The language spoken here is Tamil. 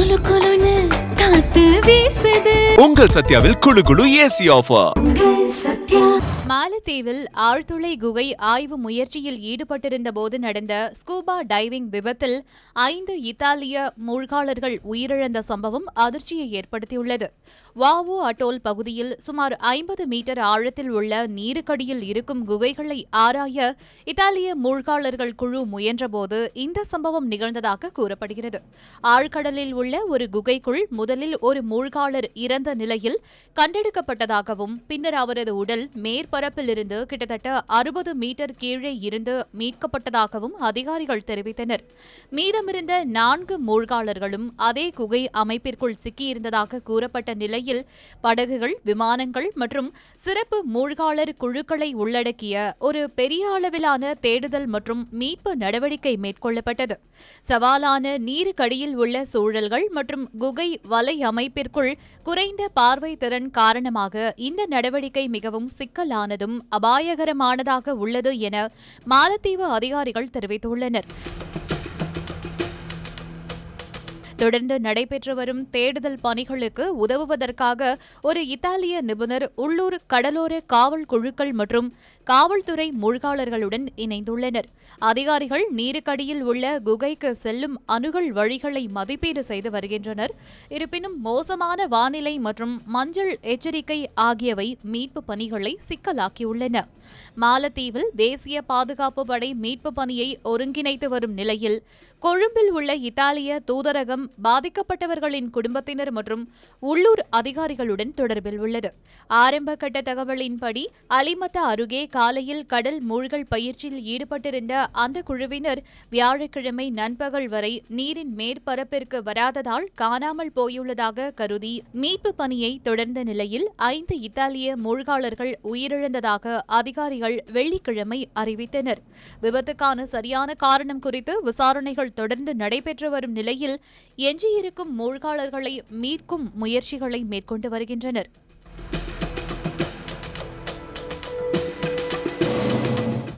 குளு குளுன்னு காத்து வீசுது. உங்கள் சத்யாவில் குளு குளு ஏசி ஆஃபர். மாலத்தீவில் ஆழ்துளை குகை ஆய்வு முயற்சியில் ஈடுபட்டிருந்த போது நடந்த ஸ்கூபா டைவிங் விபத்தில் 5 இத்தாலிய மூழ்காளர்கள் உயிரிழந்த சம்பவம் அதிர்ச்சியை ஏற்படுத்தியுள்ளது. வாவோ அட்டோல் பகுதியில் சுமார் 50 மீட்டர் ஆழத்தில் உள்ள நீருக்கடியில் இருக்கும் குகைகளை ஆராய இத்தாலிய மூழ்காளர்கள் குழு முயன்றபோது இந்த சம்பவம் நிகழ்ந்ததாக கூறப்படுகிறது. ஆழ்கடலில் உள்ள ஒரு குகைக்குள் முதலில் ஒரு மூழ்காளர் இறந்த நிலையில் கண்டெடுக்கப்பட்டதாகவும் பின்னர் அவரது உடல் மேற்பரப்பிலிருந்து கிட்டத்தட்ட 60 மீட்டர் கீழே இருந்து மீட்கப்பட்டதாகவும் அதிகாரிகள் தெரிவித்தனர். மீதமிருந்த 4 மூழ்காளர்களும் அதே குகை அமைப்பிற்குள் சிக்கியிருந்ததாக கூறப்பட்ட நிலையில் படகுகள், விமானங்கள் மற்றும் சிறப்பு மூழ்காளர் குழுக்களை உள்ளடக்கிய ஒரு பெரிய அளவிலான தேடுதல் மற்றும் மீட்பு நடவடிக்கை மேற்கொள்ளப்பட்டது. சவாலான நீருக்கடியில் உள்ள சூழல்கள் மற்றும் குகை வலை அமைப்பிற்குள் குறைந்த பார்வை திறன் காரணமாக இந்த நடவடிக்கை மிகவும் சிக்கலானதும் அபாயகரமானதாக உள்ளது என மாலத்தீவு அதிகாரிகள் தெரிவித்துள்ளனர். தொடர்ந்து நடைபெற்று வரும் தேடுதல் பணிகளுக்கு உதவுவதற்காக ஒரு இத்தாலிய நிபுணர் உள்ளூர் கடலோர காவல் குழுக்கள் மற்றும் காவல்துறை மூழ்காளர்களுடன் இணைந்துள்ளனர். அதிகாரிகள் நீருக்கடியில் உள்ள குகைக்கு செல்லும் அணுகல் வழிகளை மதிப்பீடு செய்து வருகின்றனர். இருப்பினும் மோசமான வானிலை மற்றும் மஞ்சள் எச்சரிக்கை ஆகியவை மீட்பு பணிகளை சிக்கலாக்கியுள்ளன. மாலத்தீவில் தேசிய பாதுகாப்பு படை மீட்பு பணியை ஒருங்கிணைத்து வரும் நிலையில் கொழும்பில் உள்ள இத்தாலிய தூதரகம் பாதிக்கப்பட்டவர்களின் குடும்பத்தினர் மற்றும் உள்ளூர் அதிகாரிகளுடன் தொடர்பில் உள்ளது. ஆரம்ப கட்ட தகவலின்படி அலிமத்தா அருகே காலையில் கடல் மூழ்கல் பயிற்சியில் ஈடுபட்டிருந்த அந்த குழுவினர் வியாழக்கிழமை நண்பகல் வரை நீரின் மேற்பரப்பிற்கு வராததால் காணாமல் போயுள்ளதாக கருதி மீட்பு பணியை தொடர்ந்த நிலையில் 5 இத்தாலிய மூழ்காளர்கள் உயிரிழந்ததாக அதிகாரிகள் வெள்ளிக்கிழமை அறிவித்தனர். விபத்துக்கான சரியான காரணம் குறித்து விசாரணைகள் தொடர்ந்து நடைபெற்று வரும் நிலையில் எஞ்சியிருக்கும் மூழ்காளர்களை மீட்கும் முயற்சிகளை மேற்கொண்டு வருகின்றனர்.